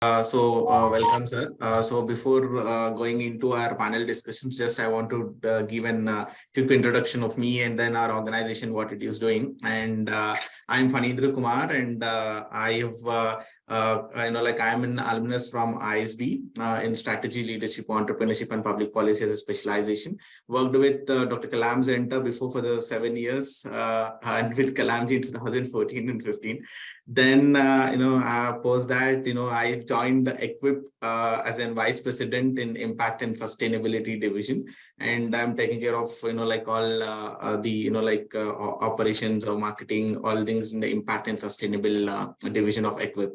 Welcome, sir. So before going into our panel discussions, just I want to give an quick introduction of me and then our organization, what it is doing. And I'm Fanindra Kumar, and I'm an alumnus from ISB in strategy, leadership, entrepreneurship, and public policy as a specialization. Worked with Dr. Kalam Center before for the 7 years, and with Kalamji in 2014 and 15. Then, post that, I joined Equippp as a vice president in impact and sustainability division. And I'm taking care of, all the, operations or marketing, all things in the impact and sustainable division of Equippp.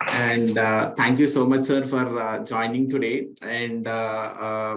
And thank you so much, sir, for joining today. And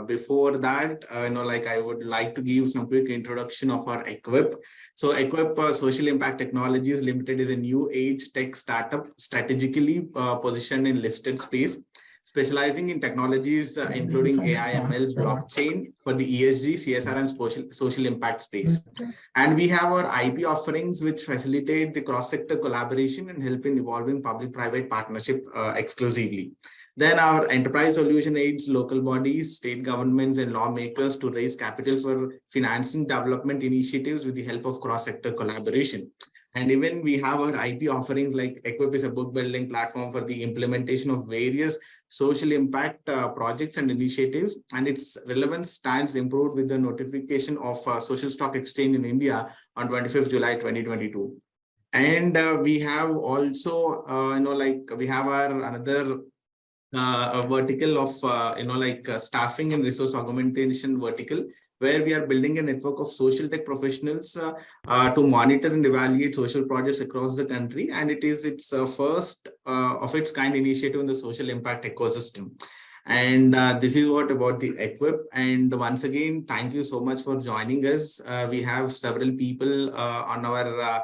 before that, I would like to give some quick introduction of our Equippp. So Equippp Social Impact Technologies Limited is a new age tech startup strategically positioned in listed space, specializing in technologies including AI, ML, blockchain for the ESG, CSR, and social impact space. And we have our IP offerings which facilitate the cross-sector collaboration and help in evolving public-private partnership exclusively. Then our enterprise solution aids local bodies, state governments, and lawmakers to raise capital for financing development initiatives with the help of cross-sector collaboration. And even we have our IP offerings like Equippp is a book building platform for the implementation of various social impact projects and initiatives. And its relevance stands improved with the notification of Social Stock Exchange in India on 25th July 2022. And we have also, we have our another a vertical of staffing and resource augmentation vertical, where we are building a network of social tech professionals to monitor and evaluate social projects across the country. And it is its first of its kind initiative in the social impact ecosystem. And this is what about the Equippp. And once again, thank you so much for joining us. We have several people on our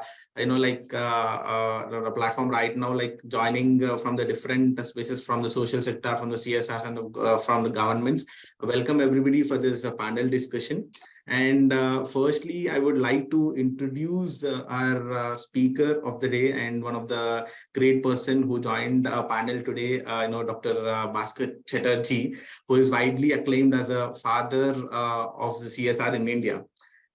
platform right now, like joining from the different spaces, from the social sector, from the CSRs, and from the governments. Welcome everybody for this panel discussion. And firstly, I would like to introduce our speaker of the day and one of the great person who joined our panel today, Dr. Bhaskar Chatterjee, who is widely acclaimed as a father of the CSR in India,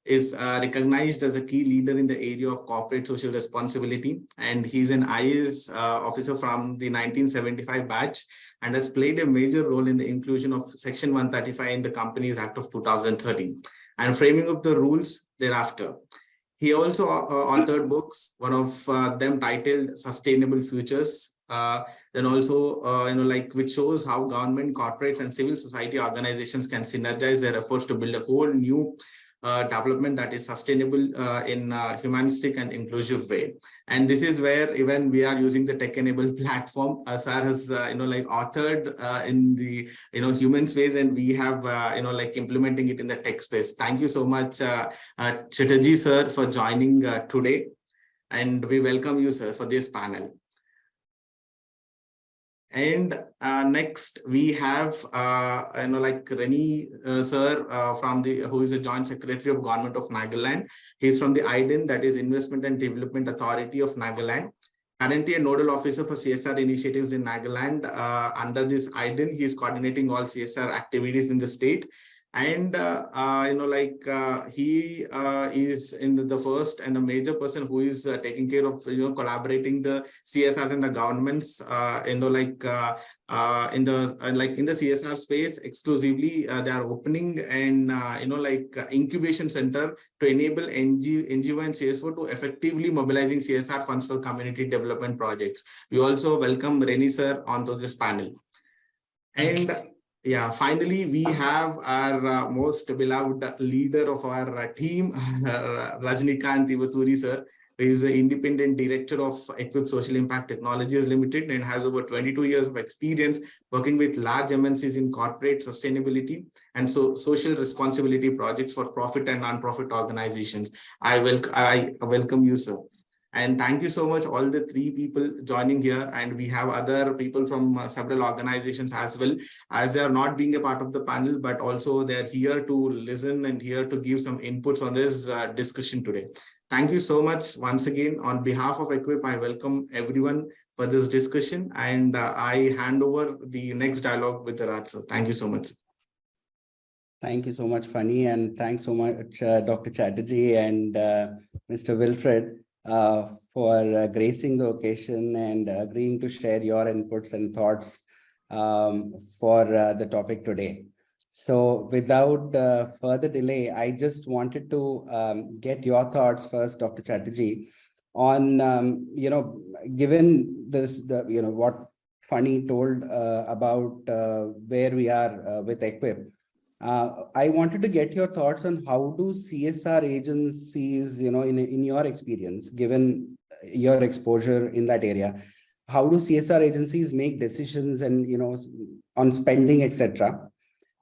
is recognized as a key leader in the area of corporate social responsibility. And he's an IAS officer from the 1975 batch and has played a major role in the inclusion of Section 135 in the Companies Act of 2013 and framing up the rules thereafter. He also authored books, one of them titled Sustainable Futures, then also, which shows how government, corporates, and civil society organizations can synergize their efforts to build a whole new development that is sustainable in humanistic and inclusive way. And this is where even we are using the tech-enabled platform. Sir has authored in the human space, and we have implementing it in the tech space. Thank you so much, Chatterjee sir, for joining today, and we welcome you, sir, for this panel. And next we have Reny sir from who is a joint secretary of Government of Nagaland. He's from the IDAN, that is Investment and Development Authority of Nagaland. Currently a nodal officer for CSR initiatives in Nagaland. Under this IDAN, he is coordinating all CSR activities in the state. And he is in the first and the major person who is taking care of collaborating the CSRs and the governments in the CSR space exclusively. They are opening an incubation center to enable NGO and CSO to effectively mobilizing CSR funds for community development projects. We also welcome Reny sir onto this panel. And yeah, finally, we have our most beloved leader of our team, Rajnikanth Ivaturi sir. He is the independent director of Equippp Social Impact Technologies Limited and has over 22 years of experience working with large MNCs in corporate sustainability and social responsibility projects for profit and non-profit organizations. I welcome you, sir. And thank you so much, all the three people joining here. And we have other people from several organizations as well, as they are not being a part of the panel, but also they're here to listen and here to give some inputs on this discussion today. Thank you so much once again. On behalf of Equippp, I welcome everyone for this discussion, and I hand over the next dialogue with the Raj sir. Thank you so much. Thank you so much, Funny, and thanks so much, Dr. Chatterjee and Mr. Wilfred, for gracing the occasion and agreeing to share your inputs and thoughts for the topic today. So without further delay, I just wanted to get your thoughts first, Dr. Chatterjee, on, given this, what Funny told about where we are with Equippp. I wanted to get your thoughts on how do CSR agencies, in your experience, given your exposure in that area, how do CSR agencies make decisions and, on spending, etc.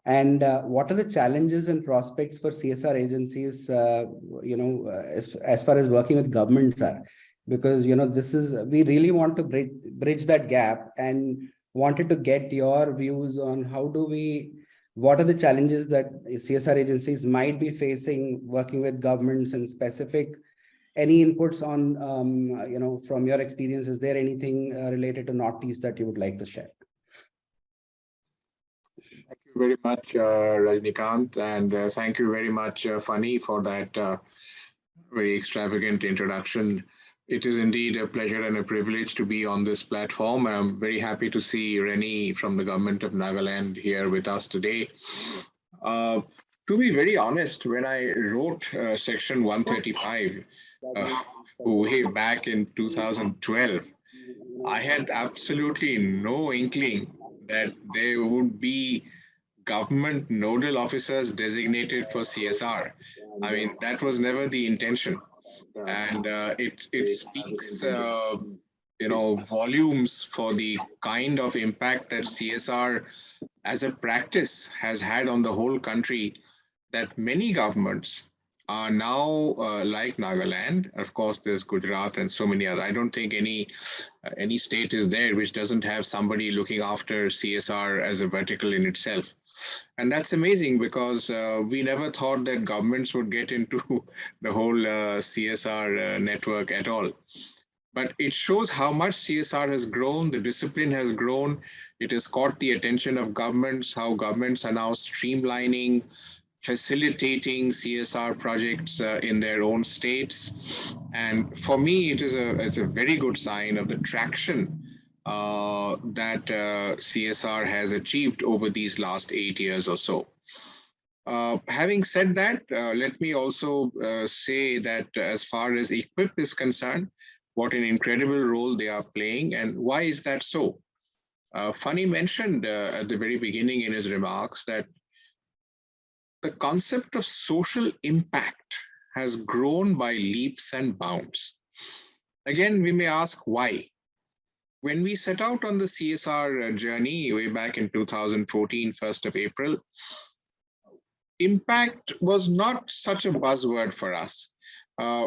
And what are the challenges and prospects for CSR agencies, as far as working with governments are? Because, we really want to bridge that gap, and wanted to get your views on what are the challenges that CSR agencies might be facing working with governments, and specific any inputs on, from your experience, is there anything related to Northeast that you would like to share? Thank you very much, Rajnikanth, and thank you very much, Funny, for that very extravagant introduction. It is indeed a pleasure and a privilege to be on this platform. I'm very happy to see Reny from the government of Nagaland here with us today. To be very honest, when I wrote section 135 way back in 2012, I had absolutely no inkling that there would be government nodal officers designated for CSR. I mean, that was never the intention. And it speaks, volumes for the kind of impact that CSR as a practice has had on the whole country, that many governments are now like Nagaland. Of course, there's Gujarat and so many others. I don't think any state is there which doesn't have somebody looking after CSR as a vertical in itself. And that's amazing, because we never thought that governments would get into the whole CSR network at all. But it shows how much CSR has grown, the discipline has grown. It has caught the attention of governments, how governments are now streamlining, facilitating CSR projects in their own states. And for me, it's a very good sign of the traction that CSR has achieved over these last 8 years or so. Having said that, let me also say that as far as Equippp is concerned, what an incredible role they are playing. And why is that so? Funny mentioned at the very beginning in his remarks that the concept of social impact has grown by leaps and bounds. Again, we may ask why. When we set out on the CSR journey way back in 2014, 1st of April, impact was not such a buzzword for us.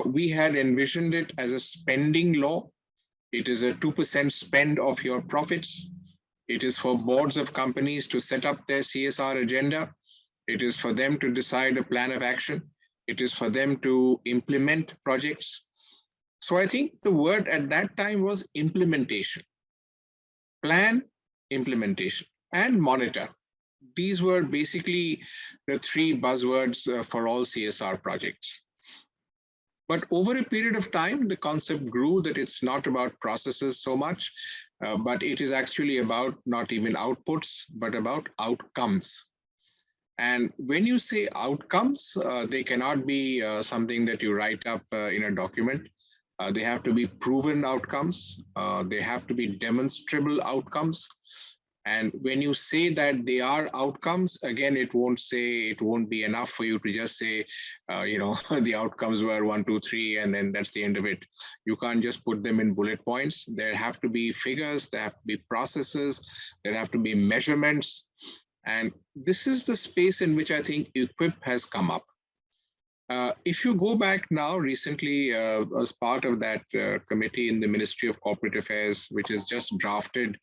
We had envisioned it as a spending law. It is a 2% spend of your profits. It is for boards of companies to set up their CSR agenda. It is for them to decide a plan of action. It is for them to implement projects. So I think the word at that time was implementation. Plan, implementation, and monitor. These were basically the three buzzwords for all CSR projects. But over a period of time, the concept grew that it's not about processes so much, but it is actually about not even outputs, but about outcomes. And when you say outcomes, they cannot be something that you write up in a document. They have to be proven outcomes. They have to be demonstrable outcomes. And when you say that they are outcomes, again, it won't be enough for you to just say, the outcomes were 1, 2, 3, and then that's the end of it. You can't just put them in bullet points. There have to be figures, there have to be processes, there have to be measurements. And this is the space in which I think Equippp has come up. If you go back now, recently, as part of that committee in the Ministry of Corporate Affairs, which has just drafted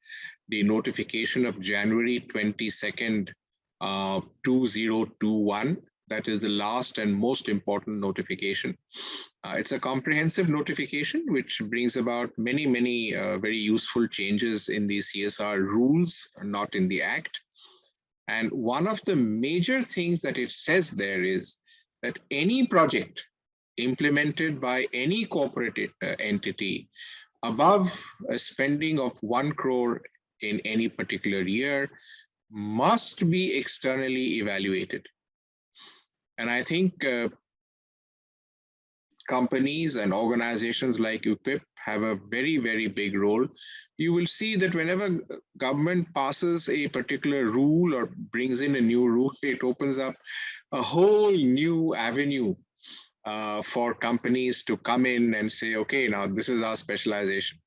the notification of January 22nd, 2021, that is the last and most important notification. It's a comprehensive notification which brings about many very useful changes in the CSR rules, not in the Act. And one of the major things that it says there is that any project implemented by any corporate entity above a spending of 1 crore in any particular year must be externally evaluated. And I think companies and organizations like Equippp have a very big role. You will see that whenever government passes a particular rule or brings in a new rule, it opens up a whole new avenue for companies to come in and say, okay, now this is our specialization.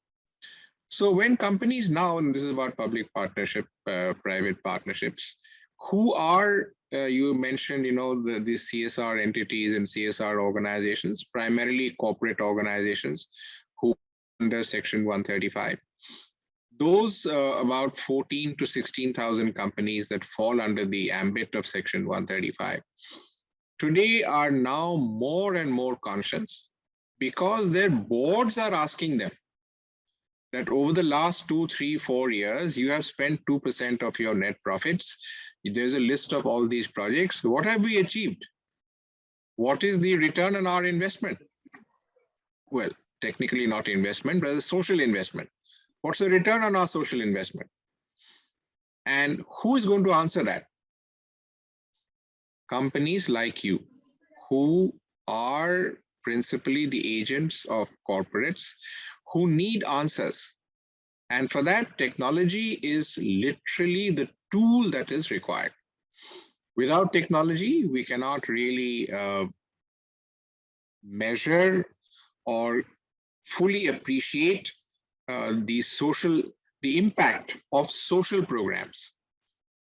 So when companies now, and this is about public partnership, private partnerships, who are, you mentioned, the CSR entities and CSR organizations, primarily corporate organizations who are under Section 135. Those about 14 to 16,000 companies that fall under the ambit of Section 135 today are now more and more conscious because their boards are asking them that over the last 2, 3, 4 years, you have spent 2% of your net profits. There's a list of all these projects. What have we achieved? What is the return on our investment? Well, technically not investment, but a social investment. What's the return on our social investment? And who is going to answer that? Companies like you, who are principally the agents of corporates who need answers. And for that, technology is literally the tool that is required. Without technology, we cannot really measure or fully appreciate the impact of social programs,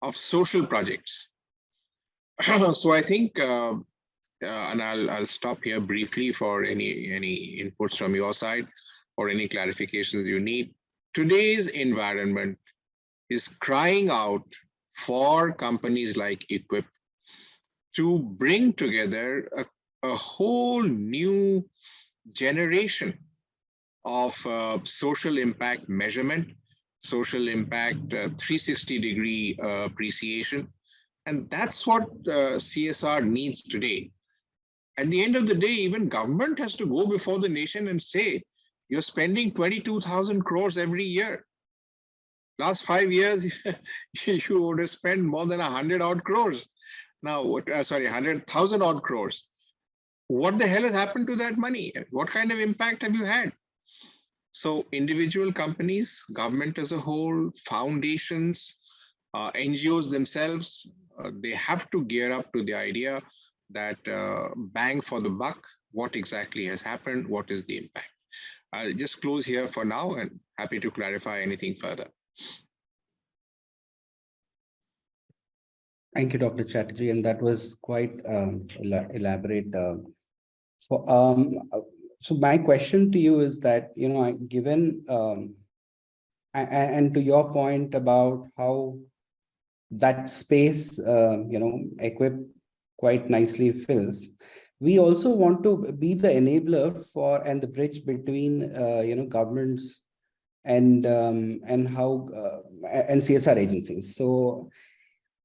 of social projects. So I think, and I'll stop here briefly for any inputs from your side or any clarifications you need. Today's environment is crying out for companies like Equippp to bring together a whole new generation of social impact measurement, social impact 360-degree appreciation. And that's what CSR needs today. At the end of the day, even government has to go before the nation and say, you're spending 22,000 crores every year. Last 5 years, you would have spent more than 100 odd crores. Now, 100,000 odd crores. What the hell has happened to that money? What kind of impact have you had? So individual companies, government as a whole, foundations, NGOs themselves, they have to gear up to the idea that bang for the buck, what exactly has happened, what is the impact. I'll just close here for now and happy to clarify anything further. Thank you, Dr. Chatterjee, and that was quite elaborate. So my question to you is that, given, and to your point about how that space, Equippp quite nicely fills, we also want to be the enabler for and the bridge between, governments and how and CSR agencies. So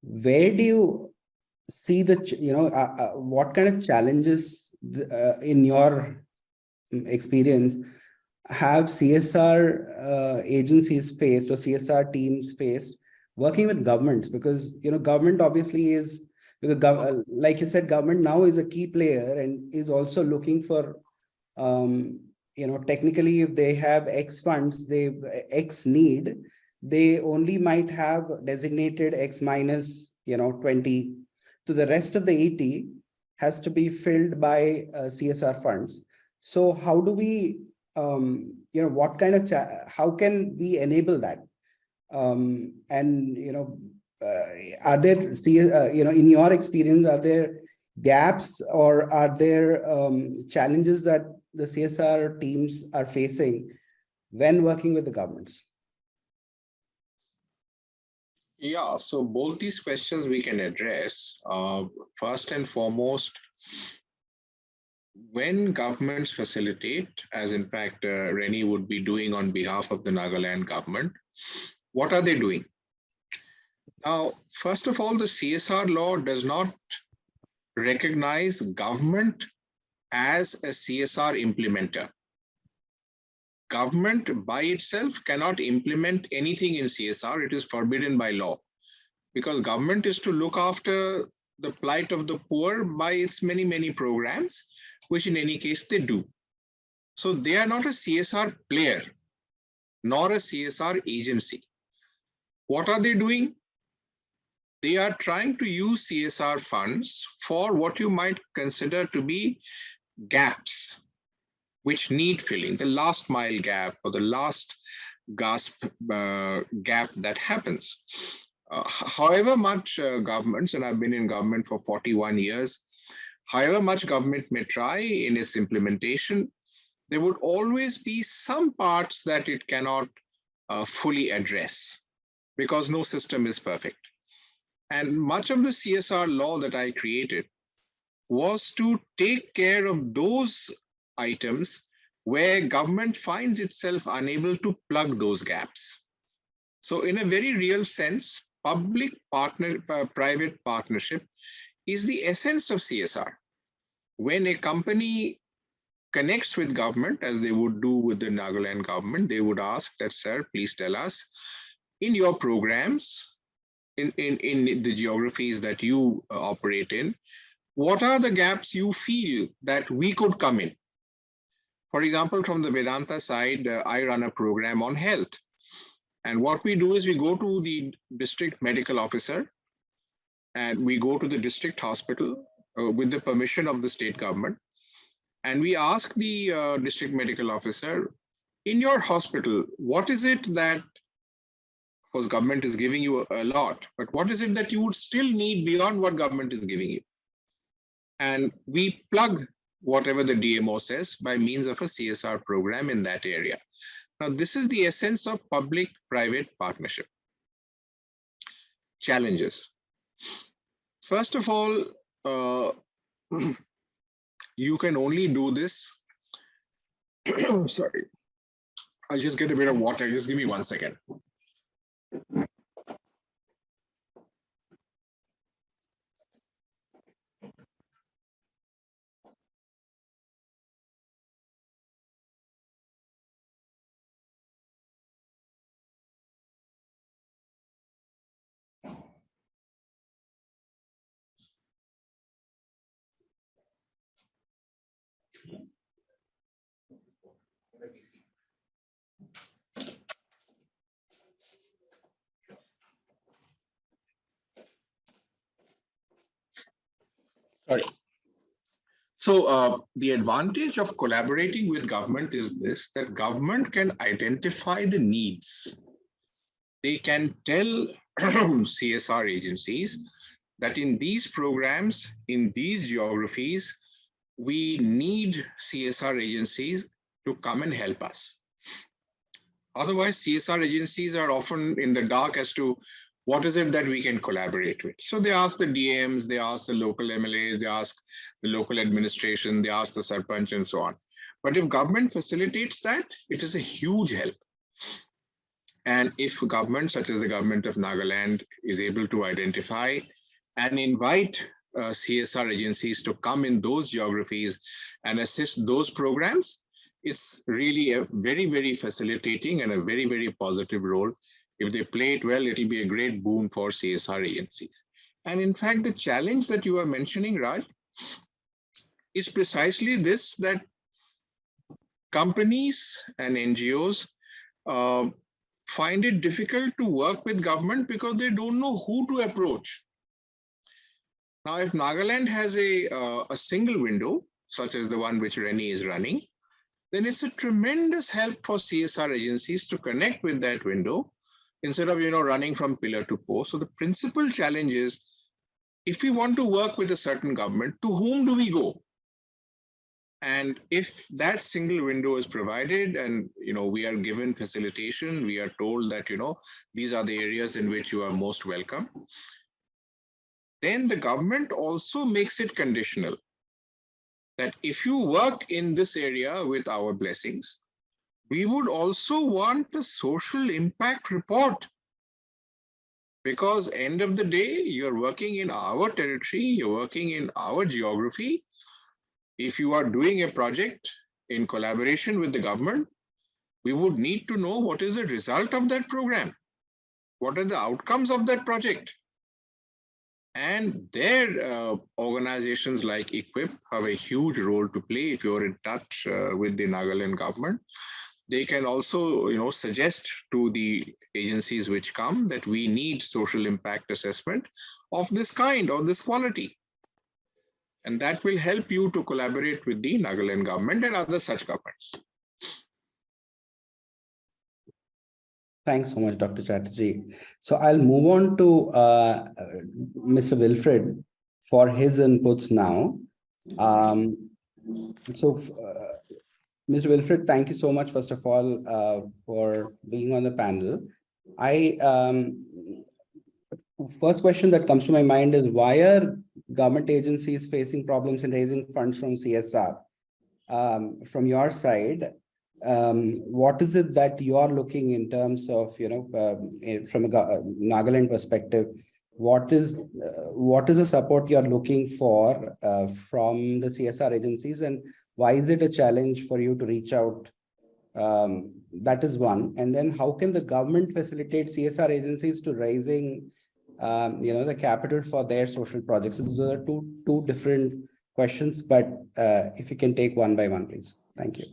where do you see the, what kind of challenges in your experience have CSR agencies faced or CSR teams faced working with governments? Because, government obviously is, because like you said, government now is a key player and is also looking for, technically, if they have X funds, they X need, they only might have designated X minus, 20. So the rest of the 80 has to be filled by CSR funds. So how do we, what kind of, how can we enable that? Are there, in your experience, are there gaps or are there challenges that the CSR teams are facing when working with the governments? Yeah, so both these questions we can address. First and foremost, when governments facilitate, as in fact Reny would be doing on behalf of the Nagaland government, what are they doing? Now, first of all, the CSR law does not recognize government as a CSR implementer. Government by itself cannot implement anything in CSR. It is forbidden by law, because government is to look after the plight of the poor by its many, many programs, which in any case they do. So they are not a CSR player, nor a CSR agency. What are they doing? They are trying to use CSR funds for what you might consider to be gaps which need filling, the last mile gap or the last gasp gap that happens. However much governments, and I've been in government for 41 years, however much government may try in its implementation, there would always be some parts that it cannot fully address, because no system is perfect. And much of the CSR law that I created was to take care of those items where government finds itself unable to plug those gaps. So in a very real sense, public-private partnership is the essence of CSR. When a company connects with government, as they would do with the Nagaland government, they would ask that, sir, please tell us, in your programs, in the geographies that you operate in, what are the gaps you feel that we could come in? For example, from the Vedanta side, I run a program on health. And what we do is we go to the district medical officer and we go to the district hospital with the permission of the state government. And we ask the district medical officer, in your hospital, what is it that, of course, government is giving you a lot, but what is it that you would still need beyond what government is giving you? And we plug whatever the DMO says by means of a CSR program in that area. Now, this is the essence of public-private partnership. Challenges. First of all, you can only do this. Sorry, I'll just get a bit of water. Just give me 1 second. Sorry. So the advantage of collaborating with government is this, that government can identify the needs. They can tell CSR agencies that in these programs, in these geographies, we need CSR agencies to come and help us. Otherwise, CSR agencies are often in the dark as to what is it that we can collaborate with. So they ask the DMs, they ask the local MLAs, they ask the local administration, they ask the Sarpanch and so on. But if government facilitates that, it is a huge help. And if government, such as the government of Nagaland, is able to identify and invite CSR agencies to come in those geographies and assist those programs, it's really a very, very facilitating and a very, very positive role. If they play it well, it'll be a great boon for CSR agencies. And in fact, the challenge that you are mentioning, Raj, is precisely this, that companies and NGOs find it difficult to work with government because they don't know who to approach. Now, if Nagaland has a single window, such as the one which Reny is running, then it's a tremendous help for CSR agencies to connect with that window instead of running from pillar to post. So the principal challenge is, if we want to work with a certain government, to whom do we go? And if that single window is provided and we are given facilitation, we are told that these are the areas in which you are most welcome, then the government also makes it conditional, that if you work in this area with our blessings, we would also want a social impact report. Because end of the day, you're working in our territory, you're working in our geography. If you are doing a project in collaboration with the government, we would need to know what is the result of that program. What are the outcomes of that project? And their organizations like Equippp have a huge role to play. If you're in touch with the Nagaland government, they can also, suggest to the agencies which come that we need social impact assessment of this kind or this quality. And that will help you to collaborate with the Nagaland government and other such governments. Thanks so much, Dr. Chatterjee. So I'll move on to Mr. Wilfred for his inputs now. Mr. Wilfred, thank you so much, first of all, for being on the panel. First question that comes to my mind is, why are government agencies facing problems in raising funds from CSR? From your side, what is it that you are looking in terms of, from a Nagaland perspective, what is the support you're looking for from the CSR agencies, and why is it a challenge for you to reach out? That is one. And then how can the government facilitate CSR agencies to raising, the capital for their social projects? So those are two different questions, but if you can take one by one, please. Thank you.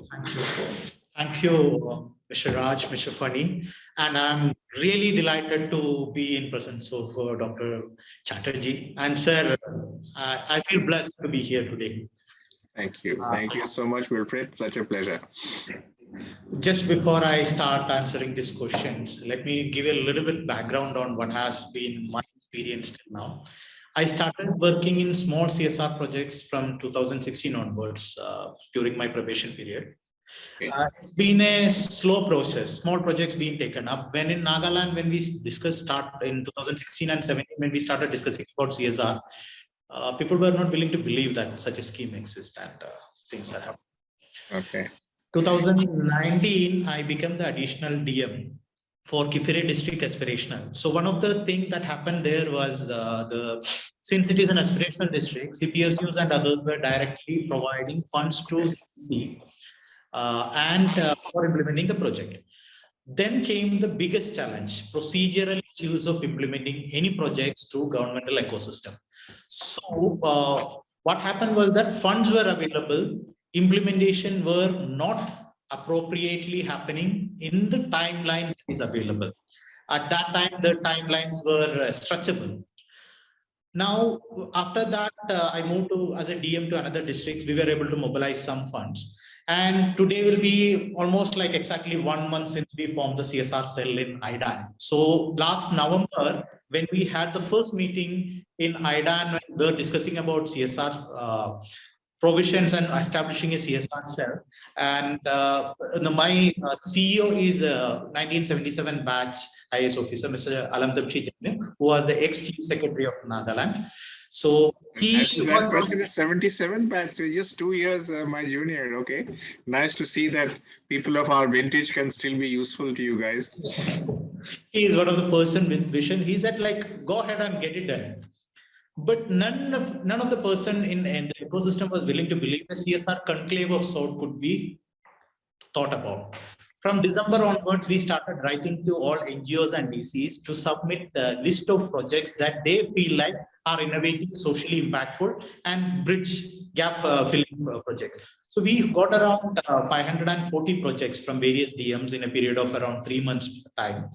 Thank you, Mr. Raj, Mr. Fani. And I'm really delighted to be in presence of Dr. Chatterjee. And sir, I feel blessed to be here today. Thank you. Thank you so much, Wilfred. Such a pleasure. Just before I start answering these questions, let me give a little bit background on what has been my experience till now. I started working in small CSR projects from 2016 onwards during my probation period. Okay. It's been a slow process, small projects being taken up. When in Nagaland, when we start in 2016 and 17, when we started discussing about CSR, people were not willing to believe that such a scheme exists and things are happening. Okay. 2019, I became the additional DM for Kifire district aspirational. So one of the things that happened there was since it is an aspirational district, CPSUs and others were directly providing funds to DC for implementing the project. Then came the biggest challenge, procedural issues of implementing any projects through governmental ecosystem. So what happened was that funds were available, implementation were not appropriately happening in the timeline that is available. At that time, the timelines were stretchable. Now, after that, I moved as a DM to another district. We were able to mobilize some funds. And today will be almost like exactly 1 month since we formed the CSR cell in IDAN. So last November, when we had the first meeting in IDAN, we were discussing about CSR provisions and establishing a CSR cell. And my CEO is a 1977 batch IAS officer, Mr. Alamdapchi Jain, who was the ex-chief secretary of Nagaland. So that person is 77 batch, so just 2 years my junior. Okay, nice to see that people of our vintage can still be useful to you guys. He is one of the person with vision. He said, like, go ahead and get it done. But none of the person in the ecosystem was willing to believe a CSR conclave of sort could be thought about. From December onwards, we started writing to all NGOs and DCs to submit a list of projects that they feel like are innovative, socially impactful, and bridge gap filling projects. So we got around 540 projects from various DMs in a period of around 3 months time.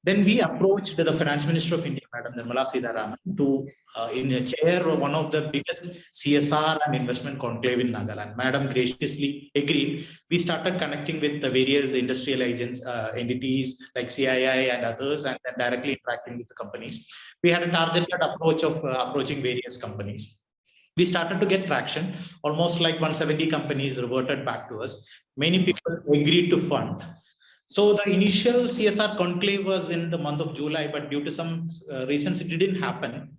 Then we approached the Finance Minister of India, Madam Nirmala Sitharaman, to in a chair of one of the biggest CSR and investment conclave in Nagaland. Madam graciously agreed. We started connecting with the various industrial agents, entities like CII and others, and then directly interacting with the companies. We had a targeted approach of approaching various companies. We started to get traction. Almost like 170 companies reverted back to us. Many people agreed to fund. So the initial CSR conclave was in the month of July, but due to some reasons, it didn't happen.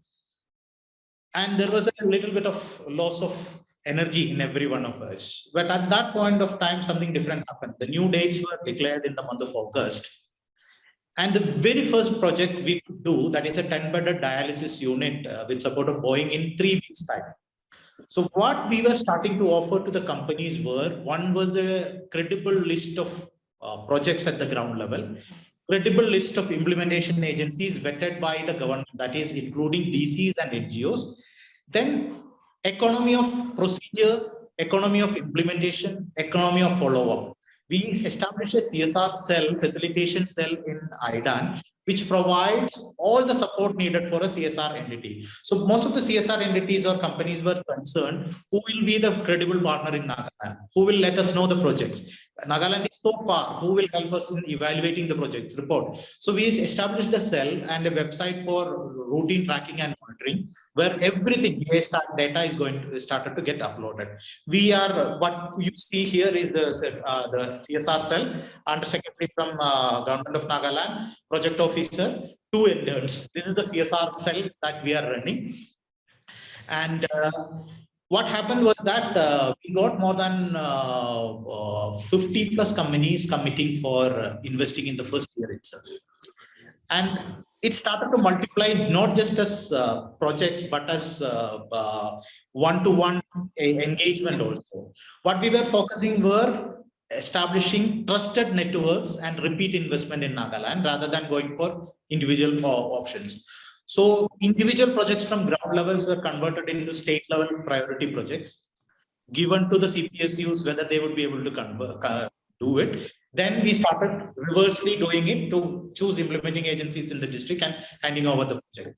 And there was a little bit of loss of energy in every one of us. But at that point of time, something different happened. The new dates were declared in the month of August. And the very first project we could do, that is a 10-bedded dialysis unit with support of Boeing in 3 weeks' time. So what we were starting to offer to the companies were, one was a credible list of projects at the ground level, credible list of implementation agencies vetted by the government, that is including DCs and NGOs, then economy of procedures, economy of implementation, economy of follow-up. We established a CSR cell, facilitation cell in IDAN, which provides all the support needed for a CSR entity. So most of the CSR entities or companies were concerned, who will be the credible partner in Nagaland? Who will let us know the projects? Nagaland is so far, who will help us in evaluating the projects report? So we established a cell and a website for routine tracking and monitoring, where everything data is going to started to get uploaded. We are, what you see here is the CSR cell under secretary from Government of Nagaland, project officer, 2 interns. This is the CSR cell that we are running. And what happened was that we got more than 50 plus companies committing for investing in the first year itself. And it started to multiply not just as projects, but as one-to-one engagement also. What we were focusing were establishing trusted networks and repeat investment in Nagaland rather than going for individual options. So individual projects from ground levels were converted into state level priority projects, given to the CPSUs whether they would be able to do it. Then we started reversely doing it to choose implementing agencies in the district and handing over the project.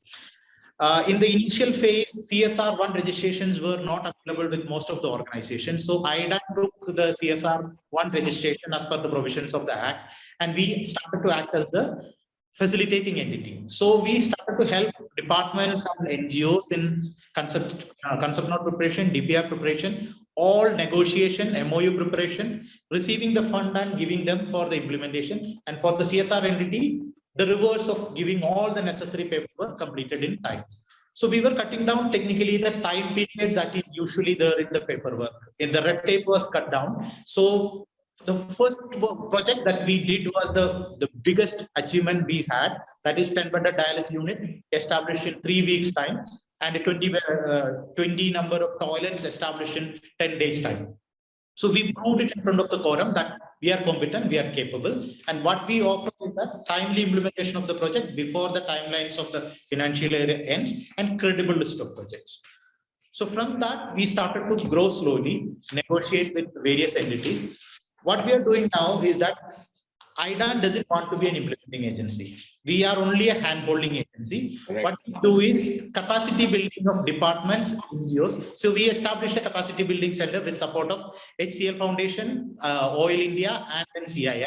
In the initial phase, CSR1 registrations were not available with most of the organizations. So IDAN took the CSR1 registration as per the provisions of the Act, and we started to act as the facilitating entity. So we started to help departments and NGOs in concept note preparation, DPR preparation, all negotiation, MOU preparation, receiving the fund and giving them for the implementation, and for the CSR entity, the reverse of giving all the necessary paperwork completed in time. So we were cutting down technically the time period that is usually there in the paperwork. And the red tape was cut down. So the first project that we did was the biggest achievement we had, that is 10-bedded dialysis unit established in 3 weeks time, and a 20 number of toilets established in 10 days time. So we proved it in front of the quorum that we are competent, we are capable, and what we offer is that timely implementation of the project before the timelines of the financial year ends, and credible list of projects. So from that, we started to grow slowly, negotiate with various entities. What we are doing now is that IDAN doesn't want to be an implementing agency. We are only a hand-holding agency. Right. What we do is capacity building of departments, NGOs. So we established a capacity building center with support of HCL Foundation, Oil India, and then CII.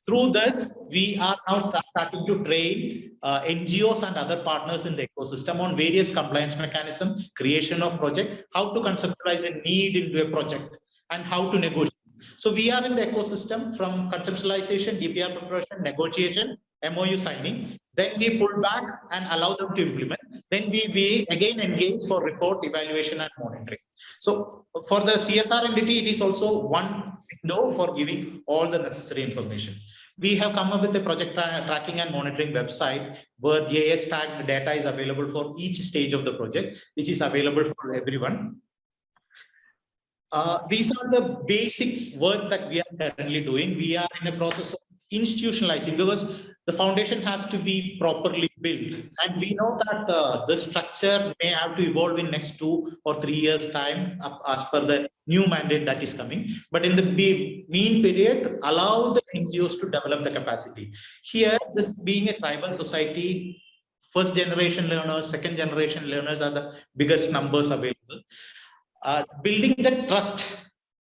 Through this, we are now starting to train NGOs and other partners in the ecosystem on various compliance mechanisms, creation of project, how to conceptualize a need into a project, and how to negotiate. So we are in the ecosystem from conceptualization, DPR preparation, negotiation, MOU signing. Then we pull back and allow them to implement. Then we again engage for report, evaluation, and monitoring. So for the CSR entity, it is also one window for giving all the necessary information. We have come up with a project tracking and monitoring website where GIS tagged data is available for each stage of the project, which is available for everyone. These are the basic work that we are currently doing. We are in a process of institutionalizing, because the foundation has to be properly built. And we know that the structure may have to evolve in next 2 or 3 years time as per the new mandate that is coming. But in the mean period, allow the NGOs to develop the capacity. Here, this being a tribal society, first generation learners, second generation learners are the biggest numbers available. Building the trust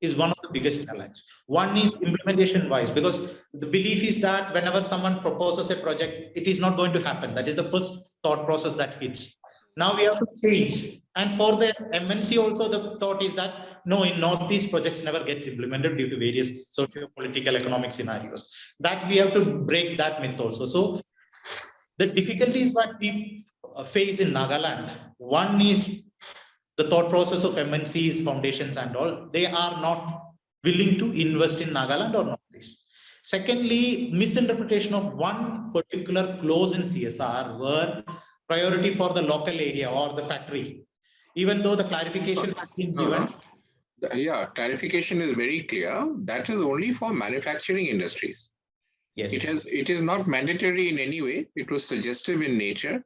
is one of the biggest challenge. One is implementation wise, because the belief is that whenever someone proposes a project, it is not going to happen. That is the first thought process that hits. Now we have to change. And for the MNC also, the thought is that no, in Northeast projects never gets implemented due to various socio-political economic scenarios. That we have to break that myth also. So the difficulties what we face in Nagaland, one is the thought process of MNCs, foundations and all, they are not willing to invest in Nagaland or Northeast. Secondly, misinterpretation of one particular clause in CSR were priority for the local area or the factory, even though the clarification has been given. Yeah, clarification is very clear. That is only for manufacturing industries. Yes. It is not mandatory in any way. It was suggestive in nature.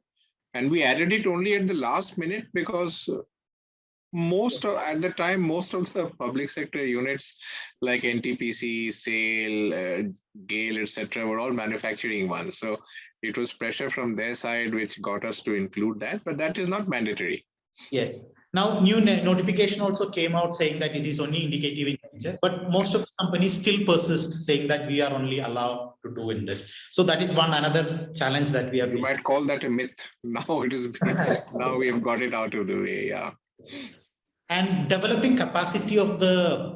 And we added it only at the last minute because at the time, most of the public sector units like NTPC, SAIL, GAIL, etc., were all manufacturing ones. So it was pressure from their side which got us to include that, but that is not mandatory. Yes. Now, new notification also came out saying that it is only indicative in nature, but most of the companies still persist saying that we are only allowed to do in this. So that is another challenge that we have. You might call that a myth. Now it is. Now we have got it out of the way. Yeah. And developing capacity of the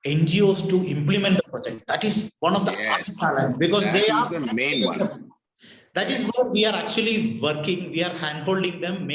NGOs to implement the project. That is one of the challenges because they are the main one. That is what we are actually working. We are handholding them,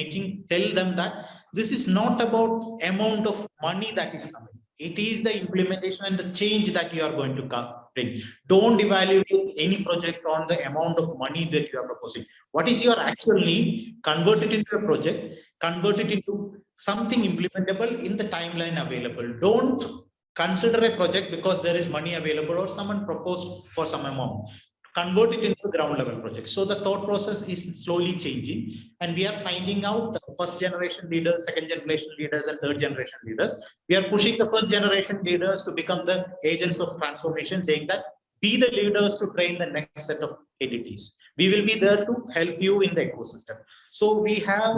tell them that this is not about amount of money that is coming. It is the implementation and the change that you are going to bring. Don't evaluate any project on the amount of money that you are proposing. What is your actual need? Convert it into a project, convert it into something implementable in the timeline available. Don't consider a project because there is money available or someone proposed for some amount. Convert it into a ground level project. So the thought process is slowly changing, and we are finding out the first generation leaders, second generation leaders, and third generation leaders. We are pushing the first generation leaders to become the agents of transformation, saying that be the leaders to train the next set of entities. We will be there to help you in the ecosystem. So we have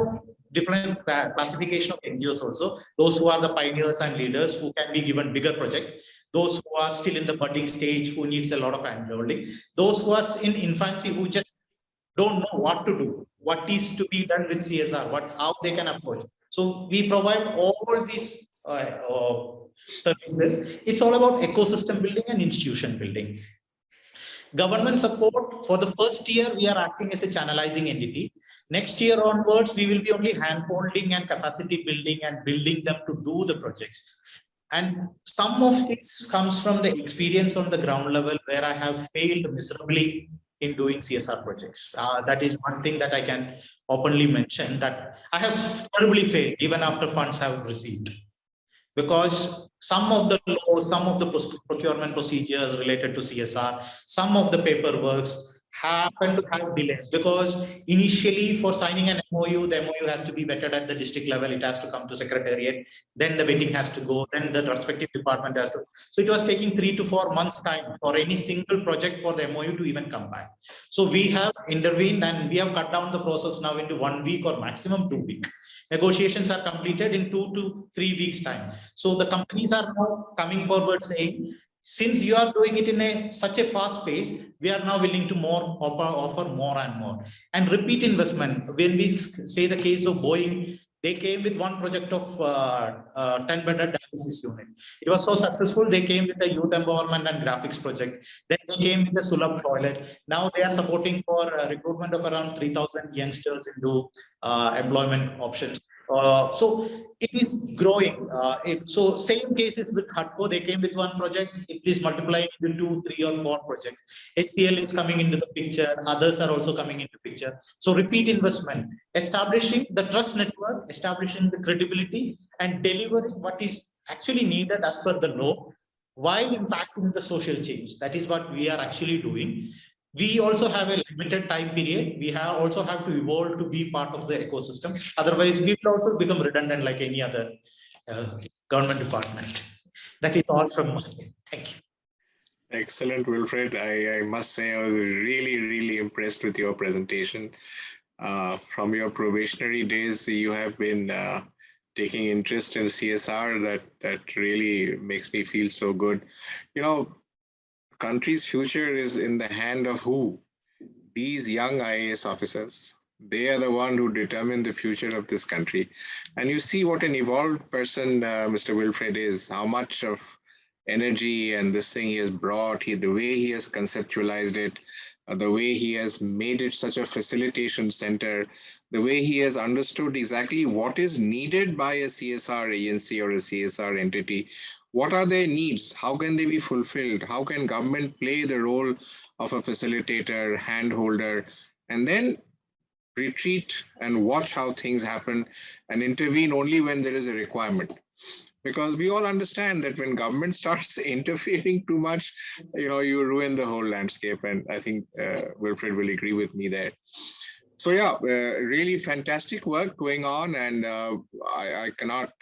different classification of NGOs also. Those who are the pioneers and leaders who can be given bigger project. Those who are still in the budding stage, who needs a lot of handholding. Those who are in infancy, who just don't know what to do, what is to be done with CSR, how they can approach. So we provide all these services. It's all about ecosystem building and institution building. Government support, for the first year, we are acting as a channelizing entity. Next year onwards, we will be only hand-holding and capacity building and building them to do the projects. And some of it comes from the experience on the ground level where I have failed miserably in doing CSR projects. That is one thing that I can openly mention, that I have terribly failed even after funds have received. Because some of the laws, some of the procurement procedures related to CSR, some of the paperworks happen to have delays, because initially for signing an MOU, the MOU has to be vetted at the district level, it has to come to secretariat, then the vetting has to go, then the respective department has to. So it was taking 3 to 4 months time for any single project for the MOU to even come back. So we have intervened and we have cut down the process now into 1 week or maximum 2 weeks. Negotiations are completed in 2 to 3 weeks time. So the companies are now coming forward saying, since you are doing it in such a fast pace, we are now willing to offer more and more. And repeat investment, when we say the case of Boeing, they came with one project of 10-bedded dialysis unit. It was so successful, they came with the youth empowerment and graphics project. Then they came with the Sulabh toilet. Now they are supporting for recruitment of around 3,000 youngsters into employment options. So it is growing. So same cases with HUDCO, they came with one project, it is multiplying into 2, 3 or 4 projects. HCL is coming into the picture, others are also coming into picture. So repeat investment, establishing the trust network, establishing the credibility and delivering what is actually needed as per the law while impacting the social change. That is what we are actually doing. We also have a limited time period. We also have to evolve to be part of the ecosystem. Otherwise, we will also become redundant like any other government department. That is all from me. Thank you. Excellent, Wilfred. I must say I was really, really impressed with your presentation. From your probationary days, you have been taking interest in CSR. That really makes me feel so good. You know, country's future is in the hand of who? These young IAS officers. They are the one who determine the future of this country. And you see what an evolved person Mr. Wilfred is, how much of energy and this thing he has brought, the way he has conceptualized it, the way he has made it such a facilitation center, the way he has understood exactly what is needed by a CSR agency or a CSR entity. What are their needs? How can they be fulfilled? How can government play the role of a facilitator, handholder, and then retreat and watch how things happen and intervene only when there is a requirement? Because we all understand that when government starts interfering too much, you ruin the whole landscape. And I think Wilfred will agree with me there. So yeah, really fantastic work going on, and I cannot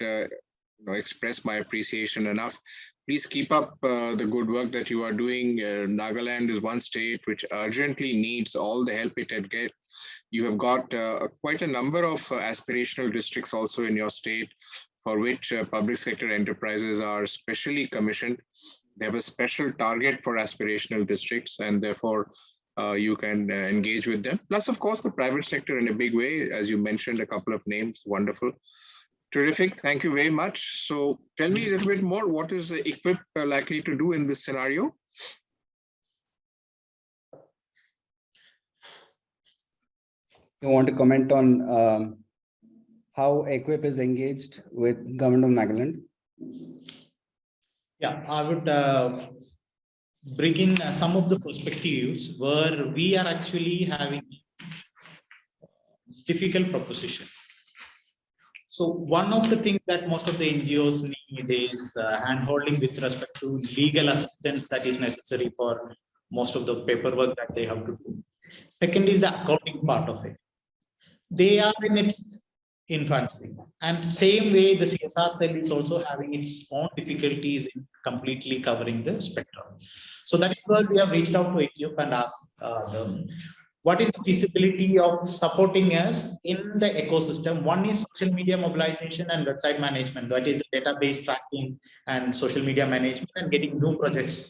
express my appreciation enough. Please keep up the good work that you are doing. Nagaland is one state which urgently needs all the help it can get. You have got quite a number of aspirational districts also in your state, for which public sector enterprises are specially commissioned. They have a special target for aspirational districts, and therefore you can engage with them. Plus, of course, the private sector in a big way, as you mentioned, a couple of names. Wonderful. Terrific. Thank you very much. So tell me a little bit more. What is Equippp likely to do in this scenario? You want to comment on how Equippp is engaged with Government of Nagaland? Yeah, I would bring in some of the perspectives where we are actually having difficult proposition. So one of the things that most of the NGOs need is hand-holding with respect to legal assistance that is necessary for most of the paperwork that they have to do. Second is the accounting part of it. They are in its infancy, and same way the CSR cell is also having its own difficulties in completely covering the spectrum. So that is where we have reached out to Equippp and asked them, what is the feasibility of supporting us in the ecosystem? One is social media mobilization and website management, that is the database tracking and social media management and getting new projects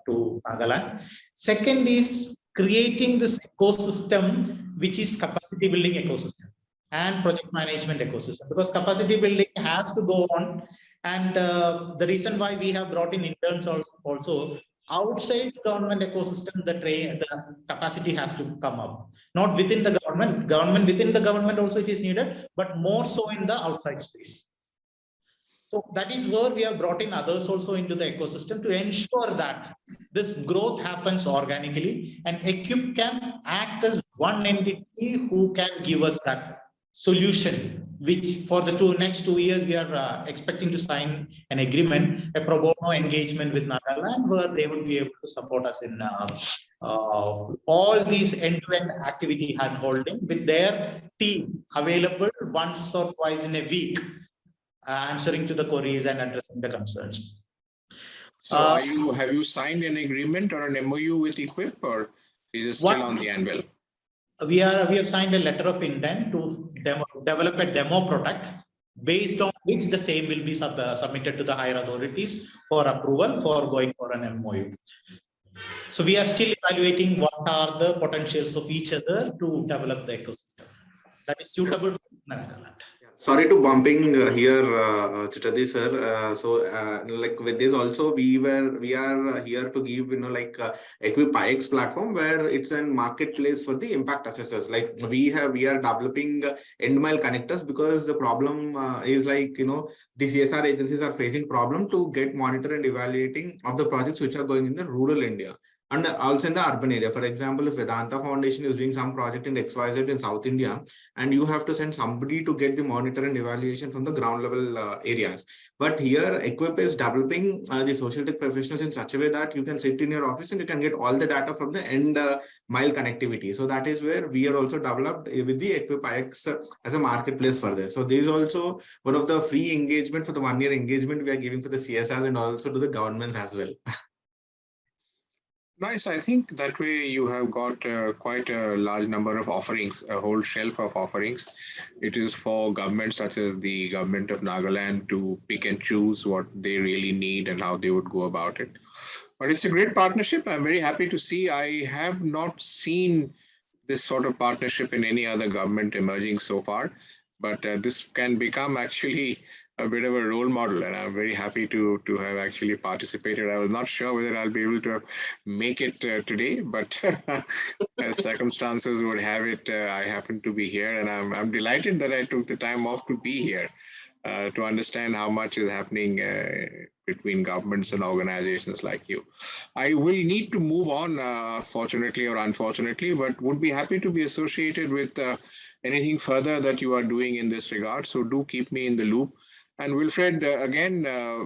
to Nagaland. Second is creating this ecosystem, which is capacity building ecosystem and project management ecosystem, because capacity building has to go on. And the reason why we have brought in interns also outside government ecosystem, the capacity has to come up, not within the government within the government also it is needed, but more so in the outside space. So that is where we have brought in others also into the ecosystem to ensure that this growth happens organically, and Equippp can act as one entity who can give us that solution, which for the next 2 years we are expecting to sign an agreement, a pro bono engagement with Nagaland, where they will be able to support us in all these end-to-end activity hand-holding with their team available once or twice in a week, answering to the queries and addressing the concerns. So have you signed an agreement or an MOU with Equippp, or is it still on the anvil? We have signed a letter of intent to develop a demo product based on which the same will be submitted to the higher authorities for approval for going for an MOU. So we are still evaluating what are the potentials of each other to develop the ecosystem that is suitable for Nagaland. Sorry to bumping here, Chatterjee sir. Like with this also, we are here to give Equippp IX platform, where it's a marketplace for the impact assessors. Like we are developing end mile connectors, because the problem is the CSR agencies are facing problem to get monitor and evaluating of the projects which are going in the rural India. And also in the urban area. For example, if Vedanta Foundation is doing some project in XYZ in South India, and you have to send somebody to get the monitor and evaluation from the ground level areas. But here, Equippp is developing the social tech professionals in such a way that you can sit in your office and you can get all the data from the end mile connectivity. So that is where we are also developed with the Equippp IX as a marketplace for this. So this is also one of the free engagement for the 1 year engagement we are giving for the CSRs and also to the governments as well. Nice. I think that way you have got quite a large number of offerings, a whole shelf of offerings. It is for governments such as the government of Nagaland to pick and choose what they really need and how they would go about it. But it's a great partnership. I'm very happy to see. I have not seen this sort of partnership in any other government emerging so far. But this can become actually a bit of a role model, and I'm very happy to have actually participated. I was not sure whether I'll be able to make it today, but as circumstances would have it, I happen to be here, and I'm delighted that I took the time off to be here to understand how much is happening between governments and organizations like you. I will need to move on, fortunately or unfortunately, but would be happy to be associated with anything further that you are doing in this regard. So do keep me in the loop. And Wilfred, again,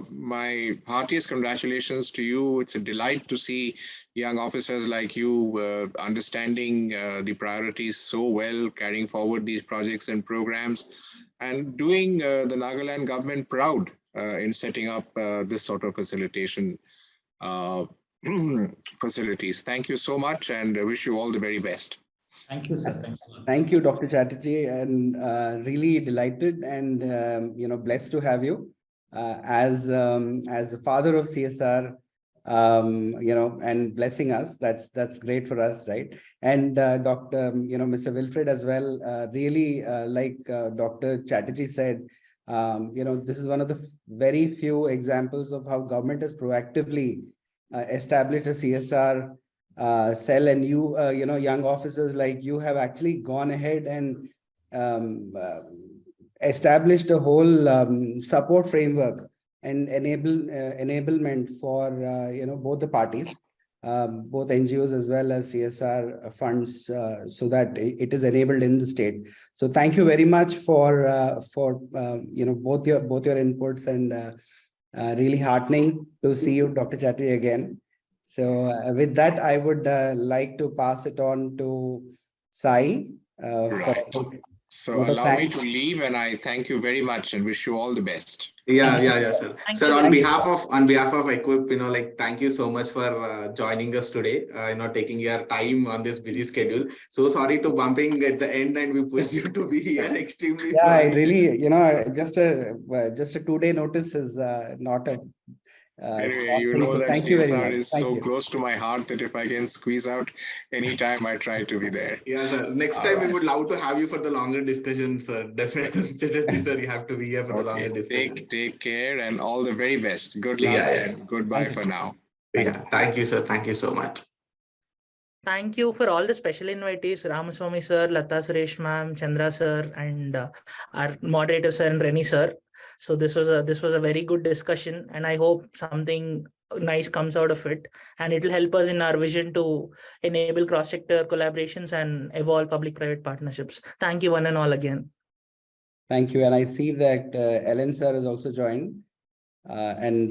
my heartiest congratulations to you. It's a delight to see young officers like you understanding the priorities so well, carrying forward these projects and programs, and doing the Nagaland government proud in setting up this sort of facilitation facilities. Thank you so much, and I wish you all the very best. Thank you, sir. Thanks a lot. Thank you, Dr. Chatterjee, and really delighted and blessed to have you as the father of CSR. And blessing us. That's great for us, right? And Dr. Mr. Wilfred as well. Really, like Dr. Chatterjee said, this is one of the very few examples of how government has proactively established a CSR cell, and you, young officers like you have actually gone ahead and established a whole support framework and enablement for both the parties, both NGOs as well as CSR funds, so that it is enabled in the state. So thank you very much for both your inputs, and really heartening to see you, Dr. Chatterjee, again. So with that, I would like to pass it on to Sai. Right. So allow me to leave, and I thank you very much and wish you all the best. Yeah, sir. Sir, on behalf of Equippp, thank you so much for joining us today. Taking your time on this busy schedule. So sorry to bumping at the end, and we pushed you to be here extremely. Yeah, I really, just a 2-day notice is not a. Anyway, you know that CSR is so close to my heart that if I can squeeze out any time, I try to be there. Yeah, sir. Next time we would love to have you for the longer discussions, sir. Definitely, sir, you have to be here for the longer discussions. Take care and all the very best. Good luck and goodbye for now. Yeah, thank you, sir. Thank you so much. Thank you for all the special invitees, Ramaswamy sir, Lata Suresh ma'am, Chandra sir, and our moderator sir and Reny sir. So this was a very good discussion, and I hope something nice comes out of it, and it will help us in our vision to enable cross-sector collaborations and evolve public-private partnerships. Thank you one and all again. Thank you, and I see that Ellen sir has also joined, and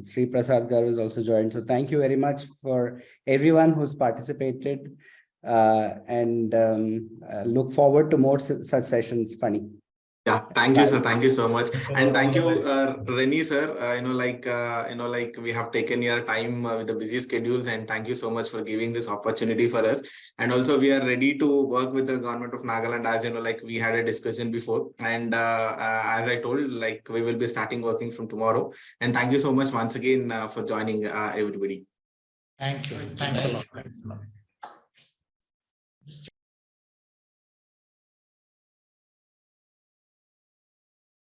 Sri Prasad Garu has also joined. So thank you very much for everyone who's participated, and look forward to more such sessions. Funny. Yeah, thank you, sir. Thank you so much, and thank you, Reny, sir. We have taken your time with the busy schedules, and thank you so much for giving this opportunity for us. And also, we are ready to work with the government of Nagaland, as we had a discussion before. And as I told, we will be starting working from tomorrow. And thank you so much once again for joining, everybody. Thank you. Thanks a lot.